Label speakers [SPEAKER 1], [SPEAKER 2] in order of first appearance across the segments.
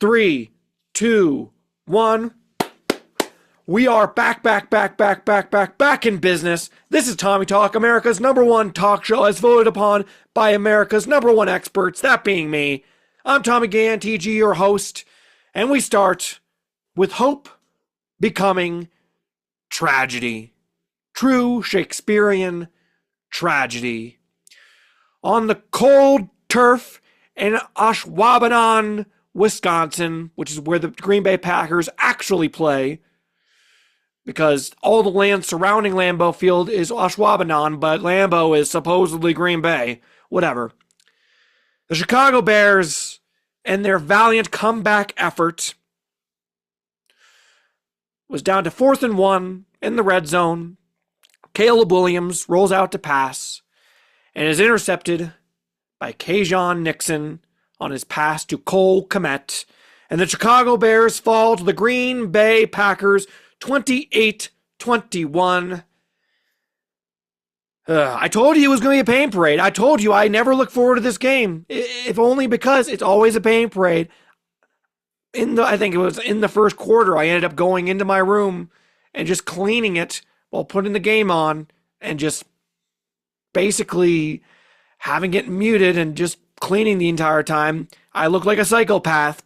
[SPEAKER 1] 3, 2, 1. We are back in business. This is Tommy Talk, America's #1 talk show as voted upon by America's #1 experts, that being me. I'm Tommy Gann, TG, your host, and we start with hope becoming tragedy. True Shakespearean tragedy. On the cold turf in Ashwaubenon, Wisconsin, which is where the Green Bay Packers actually play, because all the land surrounding Lambeau Field is Ashwaubenon, but Lambeau is supposedly Green Bay. Whatever. The Chicago Bears and their valiant comeback effort was down to 4th and 1 in the red zone. Caleb Williams rolls out to pass and is intercepted by K'Jon Nixon on his pass to Cole Kmet. And the Chicago Bears fall to the Green Bay Packers 28-21. I told you it was going to be a pain parade. I told you I never look forward to this game, if only because it's always a pain parade. I think it was in the first quarter, I ended up going into my room and just cleaning it while putting the game on and just basically having it muted and just cleaning the entire time. I look like a psychopath.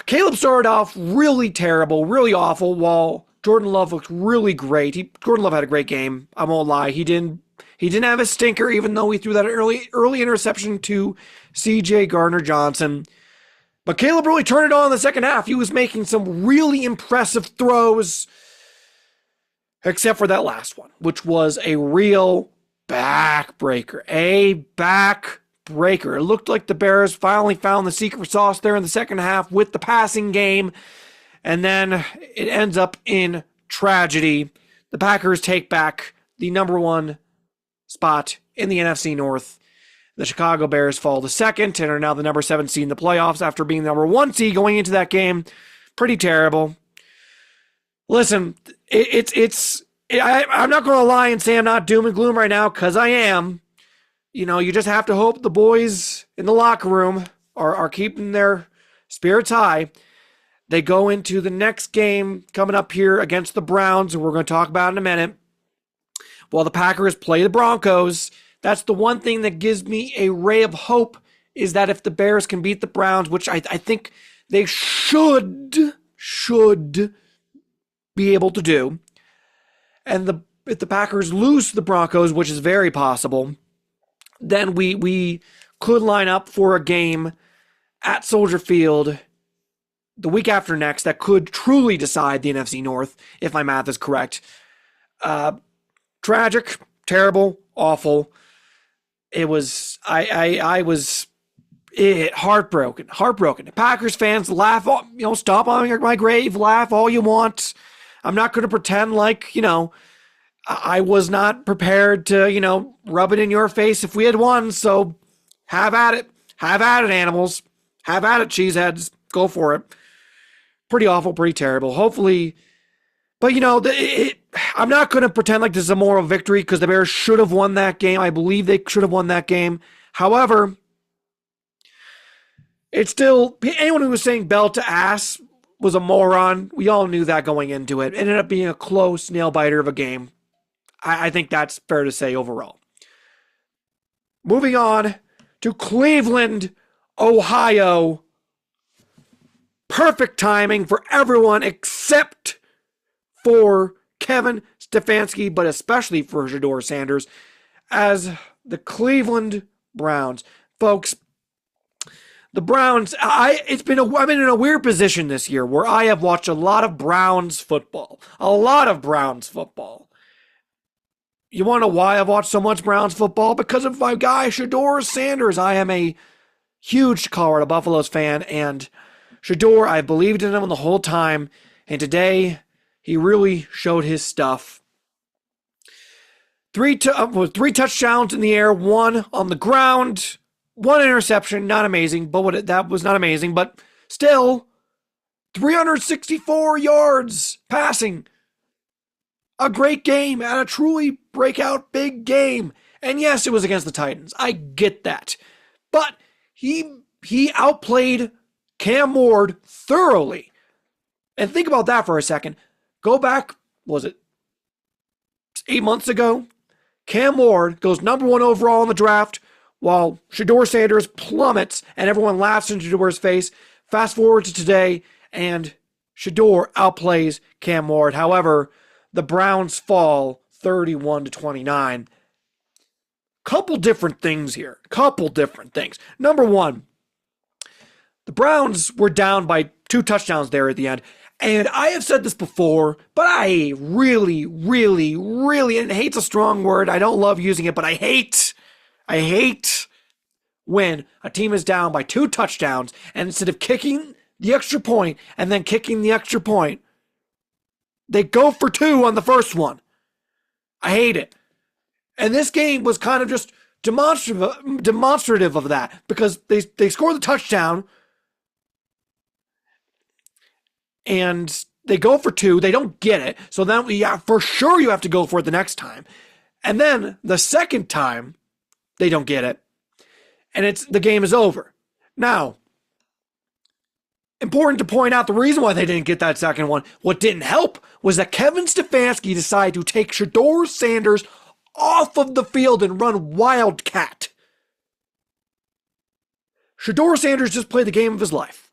[SPEAKER 1] Caleb started off really terrible, really awful, while Jordan Love looked really great. Jordan Love had a great game. I won't lie. He didn't have a stinker, even though he threw that early interception to C.J. Gardner-Johnson. But Caleb really turned it on in the second half. He was making some really impressive throws, except for that last one, which was a real backbreaker. It looked like the Bears finally found the secret sauce there in the second half with the passing game, and then it ends up in tragedy. The Packers take back the #1 spot in the NFC North. The Chicago Bears fall to second and are now the #7 seed in the playoffs after being the #1 seed going into that game. Pretty terrible. Listen, I'm not going to lie and say I'm not doom and gloom right now, because I am. You know, you just have to hope the boys in the locker room are keeping their spirits high. They go into the next game coming up here against the Browns, and we're going to talk about in a minute, while the Packers play the Broncos. That's the one thing that gives me a ray of hope, is that if the Bears can beat the Browns, which I think they should be able to do, and if the Packers lose to the Broncos, which is very possible, then we could line up for a game at Soldier Field the week after next that could truly decide the NFC North, if my math is correct. Tragic, terrible, awful. It was, I was heartbroken. Packers fans, laugh, stop on my grave, laugh all you want. I'm not going to pretend like, I was not prepared to, rub it in your face if we had won. So have at it. Have at it, animals. Have at it, cheeseheads. Go for it. Pretty awful, pretty terrible. Hopefully, but I'm not going to pretend like this is a moral victory, because the Bears should have won that game. I believe they should have won that game. However, it's still, anyone who was saying belt to ass was a moron. We all knew that going into it. It ended up being a close nail biter of a game. I think that's fair to say overall. Moving on to Cleveland, Ohio. Perfect timing for everyone except for Kevin Stefanski, but especially for Shedeur Sanders, as the Cleveland Browns. Folks, the Browns, I've been in a weird position this year where I have watched a lot of Browns football. You want to know why I've watched so much Browns football? Because of my guy, Shedeur Sanders. I am a huge Colorado Buffaloes fan, and Shedeur, I believed in him the whole time, and today he really showed his stuff. Three touchdowns in the air, 1 on the ground, 1 interception. Not amazing, that was not amazing, but still 364 yards passing. A great game and a truly breakout big game. And yes, it was against the Titans. I get that. But he outplayed Cam Ward thoroughly. And think about that for a second. Go back, was it 8 months ago? Cam Ward goes number 1 overall in the draft while Shedeur Sanders plummets and everyone laughs in Shedeur's face. Fast forward to today and Shedeur outplays Cam Ward. However, the Browns fall 31-29. Couple different things here. Number one, the Browns were down by 2 touchdowns there at the end. And I have said this before, but I really, and hate's a strong word. I don't love using it, but I hate when a team is down by 2 touchdowns and instead of kicking the extra point and then kicking the extra point, they go for 2 on the first one. I hate it. And this game was kind of just demonstrative of that because they score the touchdown and they go for 2. They don't get it. So then, for sure you have to go for it the next time. And then the second time, they don't get it. And the game is over. Now, important to point out the reason why they didn't get that second one. What didn't help was that Kevin Stefanski decided to take Shedeur Sanders off of the field and run Wildcat. Shedeur Sanders just played the game of his life.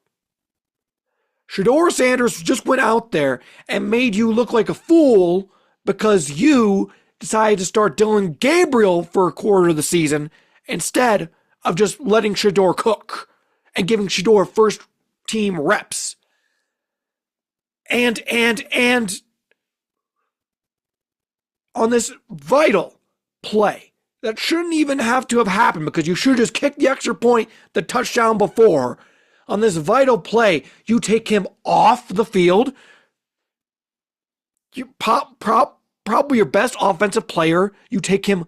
[SPEAKER 1] Shedeur Sanders just went out there and made you look like a fool because you decided to start Dylan Gabriel for a quarter of the season instead of just letting Shedeur cook and giving Shedeur first team reps. And on this vital play that shouldn't even have to have happened because you should have just kicked the extra point, the touchdown before. On this vital play, you take him off the field. You probably your best offensive player. You take him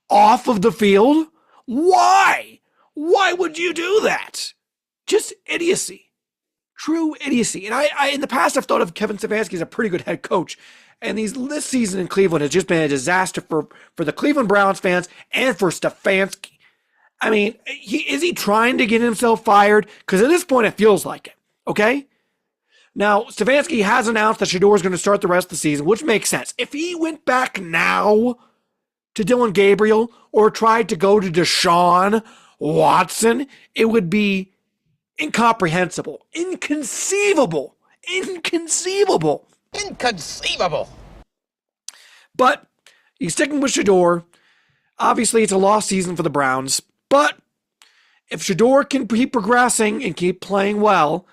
[SPEAKER 1] off of the field. Why? Why would you do that? Just idiocy. True idiocy. And I in the past, I've thought of Kevin Stefanski as a pretty good head coach. And this season in Cleveland has just been a disaster for the Cleveland Browns fans and for Stefanski. I mean, is he trying to get himself fired? Because at this point, it feels like it. Okay? Now, Stefanski has announced that Shedeur is going to start the rest of the season, which makes sense. If he went back now to Dylan Gabriel or tried to go to Deshaun Watson, it would be incomprehensible. Inconceivable. But he's sticking with Shedeur. Obviously, it's a lost season for the Browns. But if Shedeur can keep progressing and keep playing well,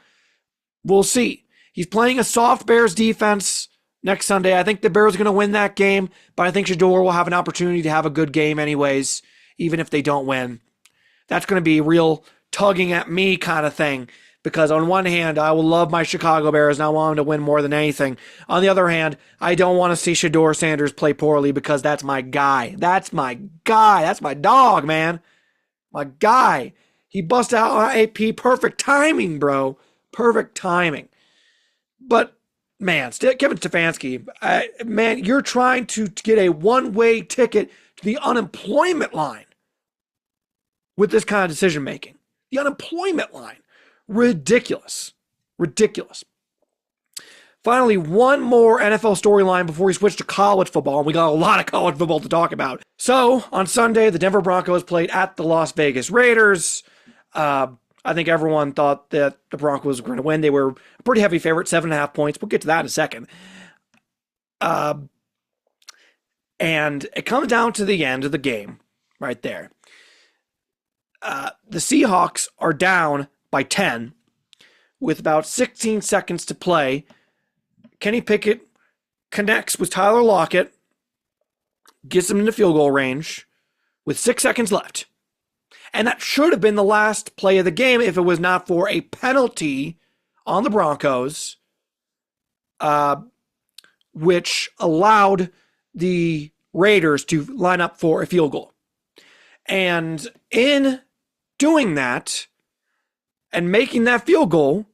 [SPEAKER 1] we'll see. He's playing a soft Bears defense next Sunday. I think the Bears are going to win that game, but I think Shedeur will have an opportunity to have a good game anyways, even if they don't win. That's going to be a real tugging at me kind of thing, because on one hand, I will love my Chicago Bears and I want them to win more than anything. On the other hand, I don't want to see Shedeur Sanders play poorly because that's my guy. That's my dog, man. My guy. He busted out on AP. Perfect timing, bro. Perfect timing. But, man, Kevin Stefanski, man, you're trying to get a one-way ticket to the unemployment line with this kind of decision-making. The unemployment line. Ridiculous. Finally, one more NFL storyline before we switch to college football. And we got a lot of college football to talk about. So, on Sunday, the Denver Broncos played at the Las Vegas Raiders. I think everyone thought that the Broncos were going to win. They were a pretty heavy favorite, 7.5 points. We'll get to that in a second. And it comes down to the end of the game right there. The Seahawks are down by 10 with about 16 seconds to play. Kenny Pickett connects with Tyler Lockett, gets him into field goal range with 6 seconds left. And that should have been the last play of the game if it was not for a penalty on the Broncos, which allowed the Raiders to line up for a field goal. And in doing that and making that field goal,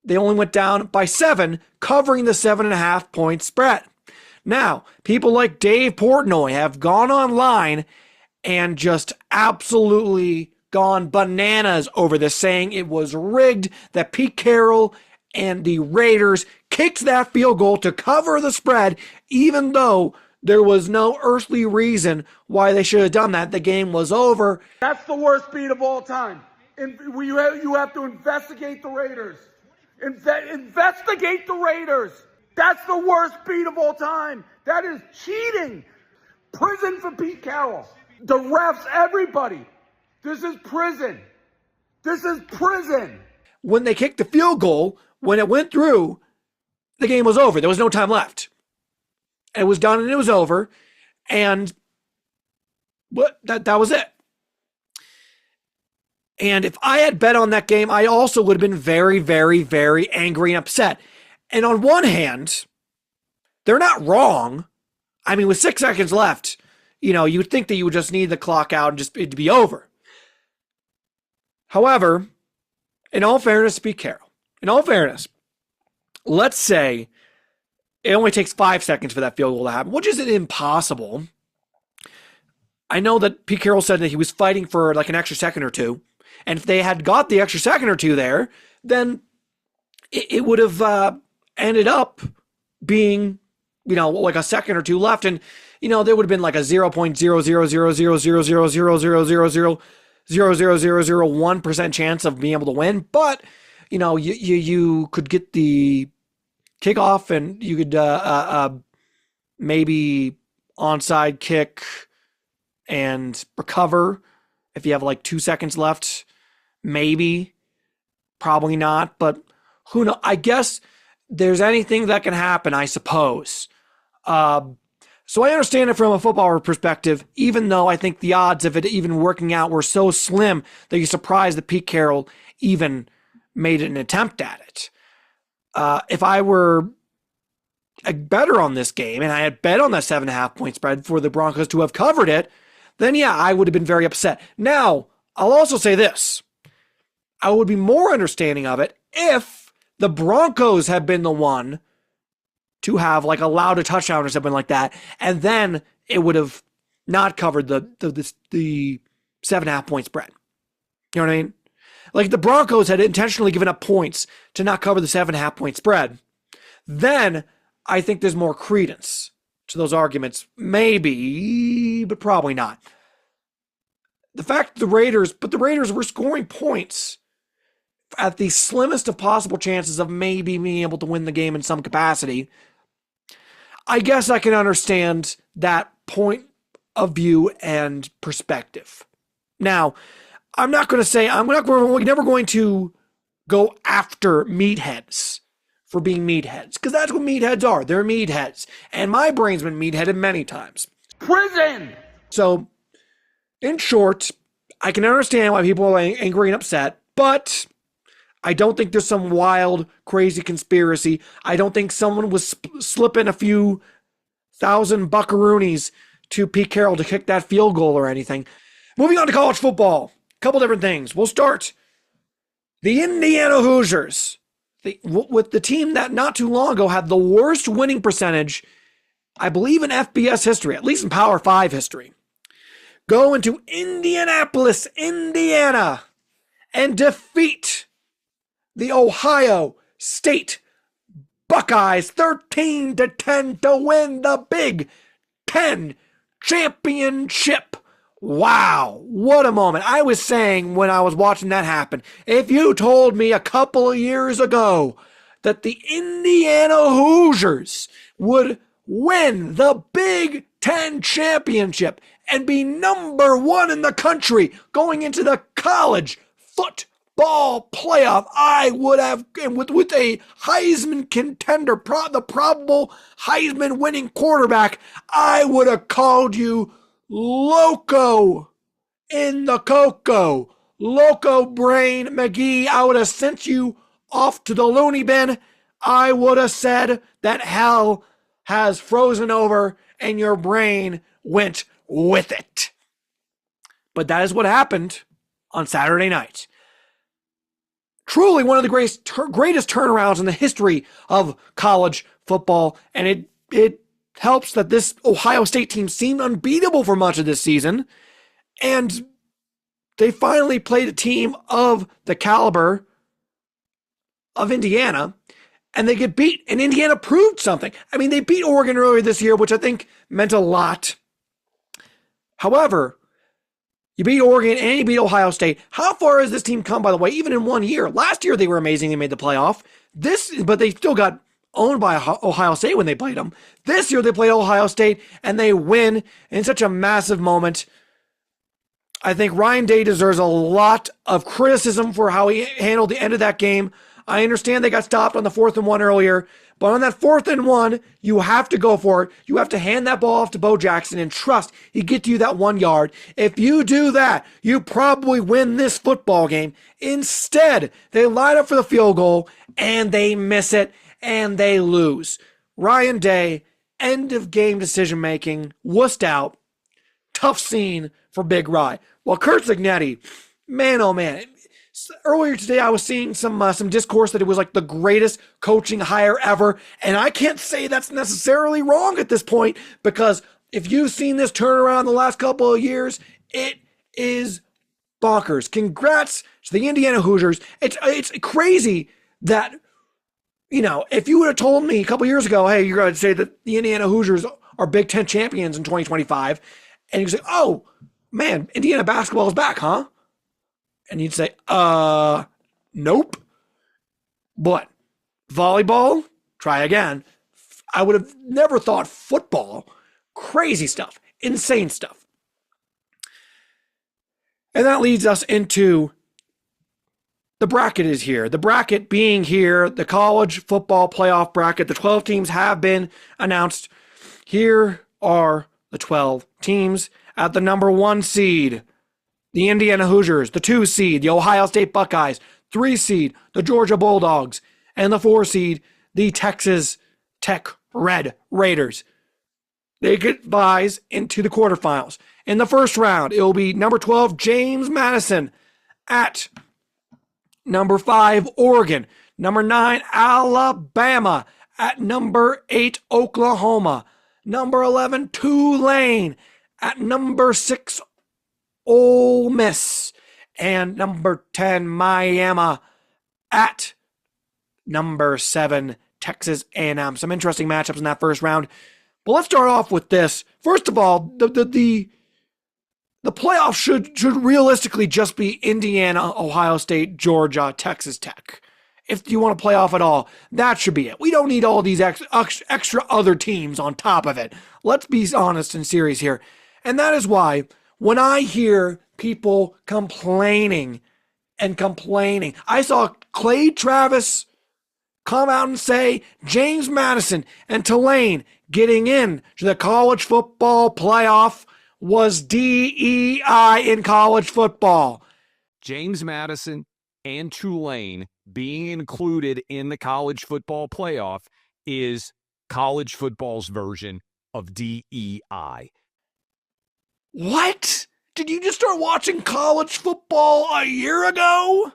[SPEAKER 1] they only went down by 7, covering the 7.5 point spread. Now, people like Dave Portnoy have gone online and just absolutely gone bananas over this, saying it was rigged, that Pete Carroll and the Raiders kicked that field goal to cover the spread, even though there was no earthly reason why they should have done that. The game was over.
[SPEAKER 2] That's the worst beat of all time. You have to investigate the Raiders. Investigate the Raiders. That's the worst beat of all time. That is cheating. Prison for Pete Carroll. The refs, everybody. This is prison. This is prison.
[SPEAKER 1] When they kicked the field goal, when it went through, the game was over. There was no time left. It was done and it was over. And that was it. And if I had bet on that game, I also would have been very, very, very angry and upset. And on one hand, they're not wrong. I mean, with 6 seconds left, you would think that you would just need the clock out and just it'd be over. However, in all fairness, Pete Carroll, in all fairness, let's say it only takes 5 seconds for that field goal to happen, which isn't impossible. I know that Pete Carroll said that he was fighting for like an extra second or two. And if they had got the extra second or two there, then it would have ended up being, like a second or two left. And, there would have been like a 0.000000000000001% chance of being able to win. But, you could get the kickoff and you could maybe onside kick and recover if you have like 2 seconds left. Maybe, probably not, but who knows? I guess there's anything that can happen, I suppose. So I understand it from a footballer perspective, even though I think the odds of it even working out were so slim that you're surprised that Pete Carroll even made an attempt at it. If I were a better on this game and I had bet on that 7.5 point spread for the Broncos to have covered it, then yeah, I would have been very upset. Now, I'll also say this. I would be more understanding of it if the Broncos had been the one to have like allowed a touchdown or something like that, and then it would have not covered the 7.5 point spread. You know what I mean? Like the Broncos had intentionally given up points to not cover the 7.5 point spread. Then I think there's more credence to those arguments. Maybe, but probably not. The fact the Raiders were scoring points at the slimmest of possible chances of maybe being able to win the game in some capacity. I guess I can understand that point of view and perspective. Now, I'm not going to say, we're never going to go after meatheads for being meatheads, because that's what meatheads are. They're meatheads. And my brain's been meatheaded many times.
[SPEAKER 2] Prison!
[SPEAKER 1] So, in short, I can understand why people are angry and upset, but I don't think there's some wild, crazy conspiracy. I don't think someone was slipping a few thousand buckaroonies to Pete Carroll to kick that field goal or anything. Moving on to college football. A couple different things. We'll start. The Indiana Hoosiers, with the team that not too long ago had the worst winning percentage, I believe, in FBS history, at least in Power 5 history, go into Indianapolis, Indiana, and defeat the Ohio State Buckeyes 13-10 to win the Big Ten championship. Wow, what a moment. I was saying when I was watching that happen, if you told me a couple of years ago that the Indiana Hoosiers would win the Big Ten championship and be number one in the country going into the college football playoff, I would have, and with a Heisman contender, the probable Heisman winning quarterback, I would have called you loco in the cocoa. Loco brain McGee. I would have sent you off to the loony bin. I would have said that hell has frozen over and your brain went with it. But that is what happened on Saturday night. Truly one of the greatest turnarounds in the history of college football, and it helps that this Ohio State team seemed unbeatable for much of this season, and they finally played a team of the caliber of Indiana, and they get beat, and Indiana proved something. I mean, they beat Oregon earlier this year, which I think meant a lot. However, you beat Oregon and you beat Ohio State. How far has this team come, by the way, even in 1 year? Last year they were amazing. They made the playoff. But they still got owned by Ohio State when they played them. This year they played Ohio State and they win in such a massive moment. I think Ryan Day deserves a lot of criticism for how he handled the end of that game. I understand they got stopped on the 4th and 1 earlier, but on that 4th and 1, you have to go for it. You have to hand that ball off to Bo Jackson and trust he gets you that 1 yard. If you do that, you probably win this football game. Instead, they line up for the field goal and they miss it and they lose. Ryan Day, end of game decision making, wussed out. Tough scene for Big Rye. Well, Kurt Zignetti, man, oh man. Earlier today, I was seeing some discourse that it was like the greatest coaching hire ever, and I can't say that's necessarily wrong at this point, because if you've seen this turnaround the last couple of years, it is bonkers. Congrats to the Indiana Hoosiers. It's crazy that, you know, if you would have told me a couple years ago, hey, you're going to say that the Indiana Hoosiers are Big Ten champions in 2025, and you say, oh, man, Indiana basketball is back, huh? And you'd say, nope. But volleyball, try again. I would have never thought football. Crazy stuff. Insane stuff. And that leads us into the bracket is here. The bracket being here, the college football playoff bracket. The 12 teams have been announced. Here are the 12 teams. At the number 1 seed, the Indiana Hoosiers, the 2 seed, the Ohio State Buckeyes, 3 seed, the Georgia Bulldogs, and the 4 seed, the Texas Tech Red Raiders. They get buys into the quarterfinals. In the first round, it will be number 12, James Madison, at number 5, Oregon, number 9, Alabama, at number 8, Oklahoma, number 11, Tulane, at number 6, Ole Miss, and number 10, Miami, at number 7, Texas A&M. Some interesting matchups in that first round. But let's start off with this. First of all, the playoff should realistically just be Indiana, Ohio State, Georgia, Texas Tech. If you want to play off at all, that should be it. We don't need all these extra other teams on top of it. Let's be honest and serious here. And that is why when I hear people complaining, I saw Clay Travis come out and say James Madison and Tulane getting in to the college football playoff was DEI in college football.
[SPEAKER 3] James Madison and Tulane being included in the college football playoff is college football's version of DEI.
[SPEAKER 1] What? Did you just start watching college football a year ago?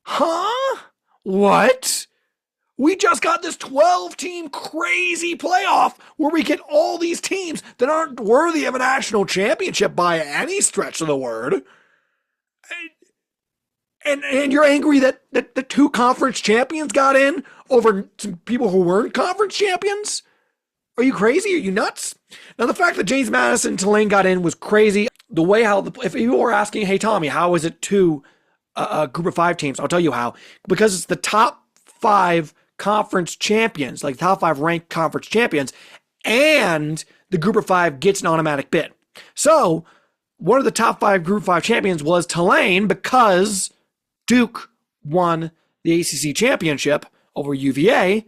[SPEAKER 1] Huh? What? We just got this 12-team crazy playoff where we get all these teams that aren't worthy of a national championship by any stretch of the word. And you're angry that the 2 conference champions got in over some people who weren't conference champions? Are you crazy? Are you nuts? Now, the fact that James Madison and Tulane got in was crazy. The way if you were asking, hey, Tommy, how is it 2 group of 5 teams? I'll tell you how. Because it's the top 5 conference champions, like top 5 ranked conference champions, and the group of 5 gets an automatic bid. So, one of the top 5 group 5 champions was Tulane because Duke won the ACC championship over UVA.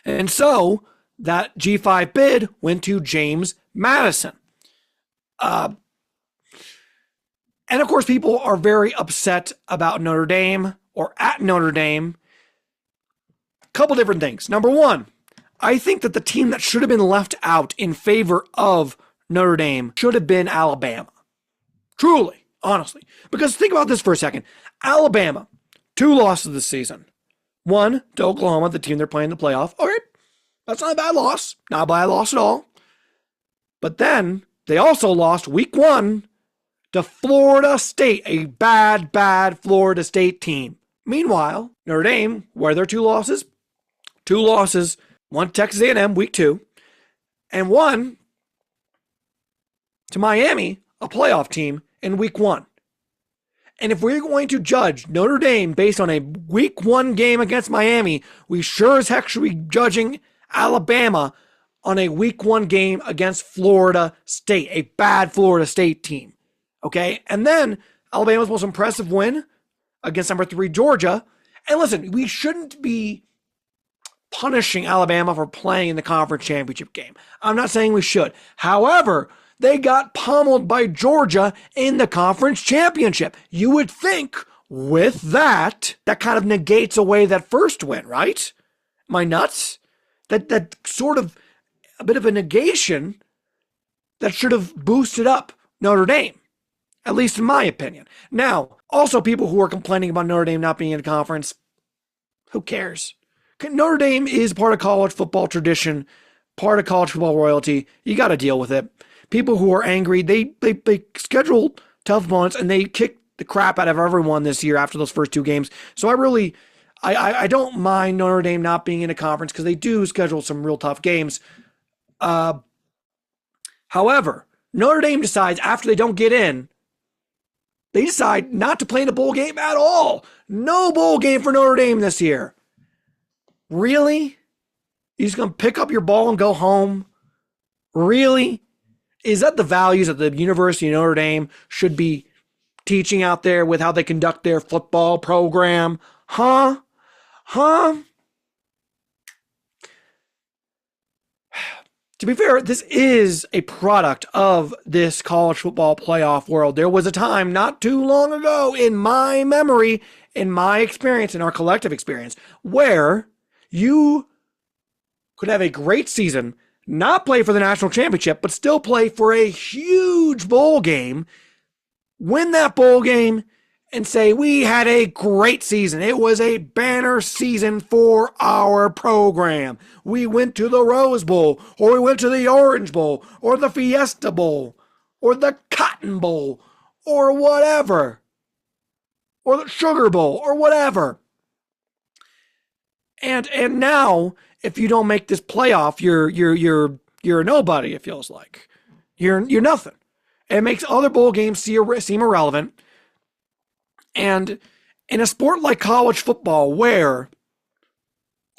[SPEAKER 1] And so, that G5 bid went to James Madison. And of course, people are very upset about Notre Dame or at Notre Dame. A couple different things. Number one, I think that the team that should have been left out in favor of Notre Dame should have been Alabama. Truly, honestly. Because think about this for a second. Alabama, 2 losses this season. 1 to Oklahoma, the team they're playing in the playoff. All right. That's not a bad loss. Not a bad loss at all. But then they also lost week 1 to Florida State, a bad, bad Florida State team. Meanwhile, Notre Dame, where are their two losses? Two losses, one to Texas A&M week 2, and one to Miami, a playoff team, in week 1. And if we're going to judge Notre Dame based on a week 1 game against Miami, we sure as heck should be judging Alabama on a week 1 game against Florida State, a bad Florida State team. Okay? And then Alabama's most impressive win against number 3 Georgia. And listen, we shouldn't be punishing Alabama for playing in the conference championship game. I'm not saying we should. However, they got pummeled by Georgia in the conference championship. You would think with that kind of negates away that first win, right? Am I nuts? That sort of a bit of a negation that should have boosted up Notre Dame, at least in my opinion. Now, also people who are complaining about Notre Dame not being in a conference, who cares? Notre Dame is part of college football tradition, part of college football royalty. You got to deal with it. People who are angry, they schedule tough opponents and they kick the crap out of everyone this year after those first 2 games. So I don't mind Notre Dame not being in a conference because they do schedule some real tough games. However, Notre Dame decides after they don't get in, they decide not to play in a bowl game at all. No bowl game for Notre Dame this year. Really? You're just going to pick up your ball and go home? Really? Is that the values that the University of Notre Dame should be teaching out there with how they conduct their football program? Huh? To be fair, this is a product of this college football playoff world. There was a time not too long ago in my memory, in my experience, in our collective experience, where you could have a great season, not play for the national championship, but still play for a huge bowl game, win that bowl game, and say, we had a great season. It was a banner season for our program. We went to the Rose Bowl, or we went to the Orange Bowl, or the Fiesta Bowl, or the Cotton Bowl, or whatever, or the Sugar Bowl, or whatever. And now, if you don't make this playoff, you're a nobody. It feels like you're nothing. It makes other bowl games seem irrelevant. And in a sport like college football, where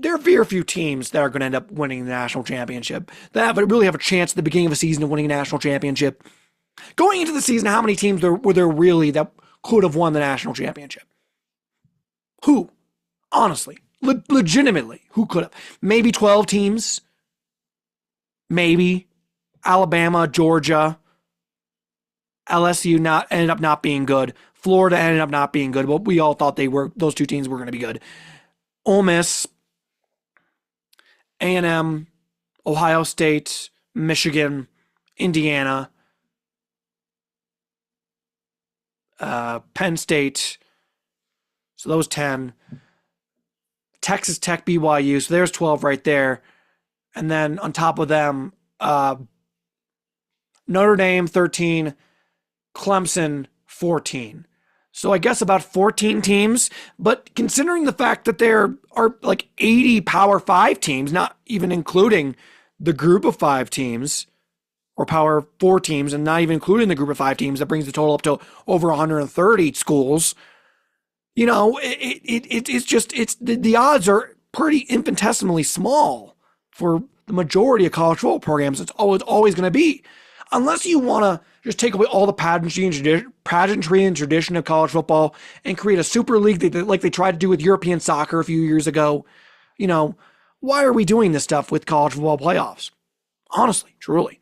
[SPEAKER 1] there are very few teams that are going to end up winning the national championship, that really have a chance at the beginning of a season of winning a national championship. Going into the season, how many teams were there really that could have won the national championship? Who? Honestly. Legitimately, who could have? Maybe 12 teams. Maybe Alabama, Georgia, LSU ended up not being good. Florida ended up not being good, but we all thought those 2 teams were going to be good. Ole Miss, A&M, Ohio State, Michigan, Indiana, Penn State. So those 10. Texas Tech, BYU, so there's 12 right there. And then on top of them, Notre Dame, 13, Clemson, 14. So I guess about 14 teams, but considering the fact that there are like 80 Power 5 teams, not even including the group of 5 teams, or Power 4 teams, and not even including the group of 5 teams, that brings the total up to over 130 schools. You know, the odds are pretty infinitesimally small for the majority of college football programs. It's always going to be, unless you want to just take away all the pageantry and tradition of college football and create a super league like they tried to do with European soccer a few years ago. You know, why are we doing this stuff with college football playoffs? Honestly, truly.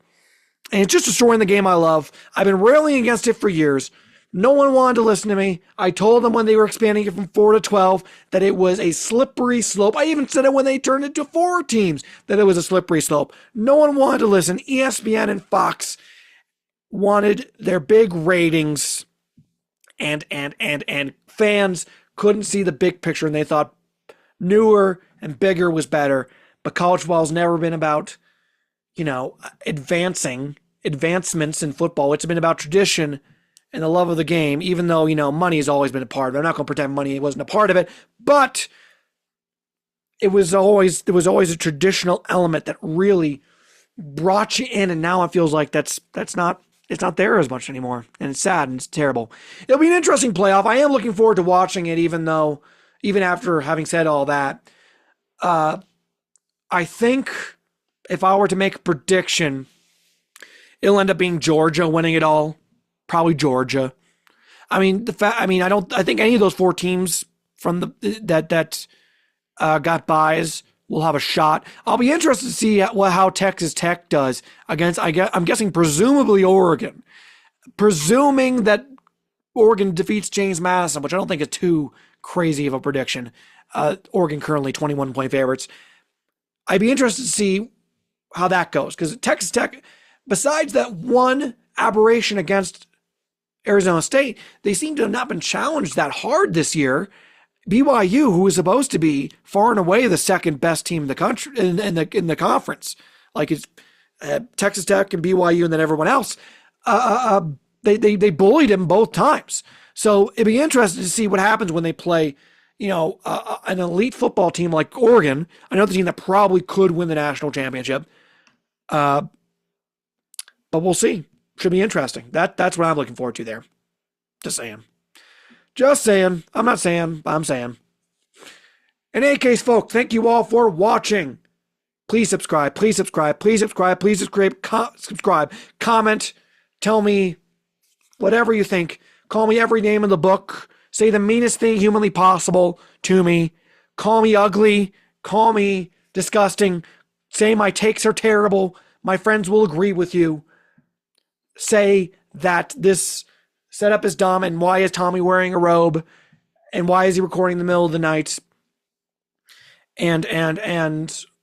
[SPEAKER 1] And it's just destroying the game I love. I've been railing against it for years. No one wanted to listen to me. I told them when they were expanding it from 4 to 12 that it was a slippery slope. I even said it when they turned it to 4 teams that it was a slippery slope. No one wanted to listen. ESPN and Fox wanted their big ratings, and fans couldn't see the big picture, and they thought newer and bigger was better. But college football's never been about, advancements in football. It's been about tradition and the love of the game, even though, money has always been a part of it. I'm not going to pretend money wasn't a part of it, but there was always a traditional element that really brought you in, and now it feels like it's not there as much anymore, and it's sad and it's terrible. It'll be an interesting playoff. I am looking forward to watching it, even after having said all that. I think if I were to make a prediction, it'll end up being Georgia winning it all. Probably Georgia. I think any of those 4 teams from that got byes will have a shot. I'll be interested to see how Texas Tech does against, I'm guessing, presumably Oregon. Presuming that Oregon defeats James Madison, which I don't think is too crazy of a prediction. Oregon currently 21-point favorites. I'd be interested to see how that goes, because Texas Tech, besides that one aberration against Arizona State, they seem to have not been challenged that hard this year. BYU, who is supposed to be far and away the second best team in the country in the conference, like it's Texas Tech and BYU and then everyone else, they bullied him both times. So it'd be interesting to see what happens when they play, an elite football team like Oregon, another team that probably could win the national championship. But we'll see. Should be interesting. That's what I'm looking forward to there. Just saying. I'm not saying, but I'm saying. In any case, folks, thank you all for watching. Please subscribe. Subscribe. Comment. Tell me whatever you think. Call me every name in the book. Say the meanest thing humanly possible to me. Call me ugly. Call me disgusting. Say my takes are terrible. My friends will agree with you. Say that this setup is dumb, and why is Tommy wearing a robe, and why is he recording in the middle of the night, and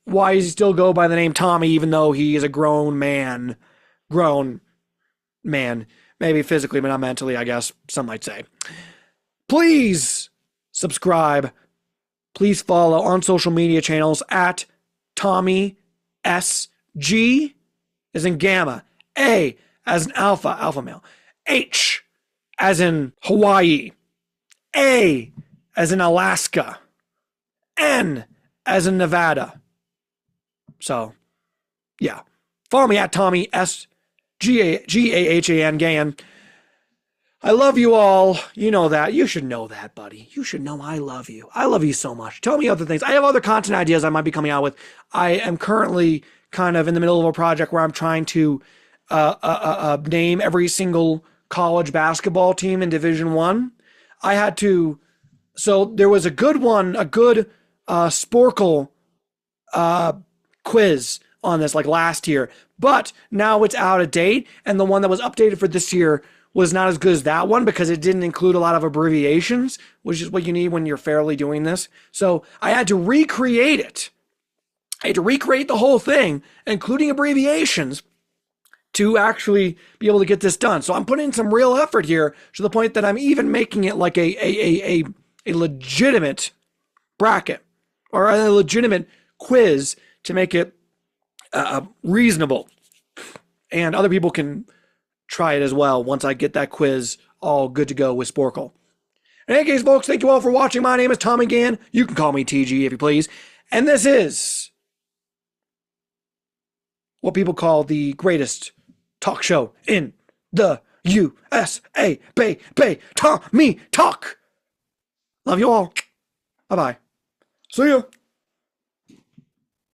[SPEAKER 1] why does he still go by the name Tommy even though he is a grown man, maybe physically but not mentally, I guess some might say. Please subscribe. Please follow on social media channels at Tommy SG as in Gamma, A as in alpha male, H as in Hawaii, A as in Alaska, N as in Nevada. So, yeah. Follow me at Tommy SGAHAN Gan. I love you all. You know that. You should know that, buddy. You should know I love you. I love you so much. Tell me other things. I have other content ideas I might be coming out with. I am currently kind of in the middle of a project where I'm trying to name every single college basketball team in Division I. So there was a good Sporkle quiz on this like last year, but now it's out of date, and the one that was updated for this year was not as good as that one because it didn't include a lot of abbreviations, which is what you need when you're fairly doing this. So I had to recreate it. I had to recreate the whole thing, including abbreviations, to actually be able to get this done. So I'm putting in some real effort here to the point that I'm even making it like a legitimate bracket or a legitimate quiz to make it reasonable. And other people can try it as well once I get that quiz all good to go with Sporkle. In any case, folks, thank you all for watching. My name is Tommy Gann. You can call me TG if you please. And this is what people call the greatest talk show in the USA. Tommy Talk. Love you all. Bye-bye. See ya.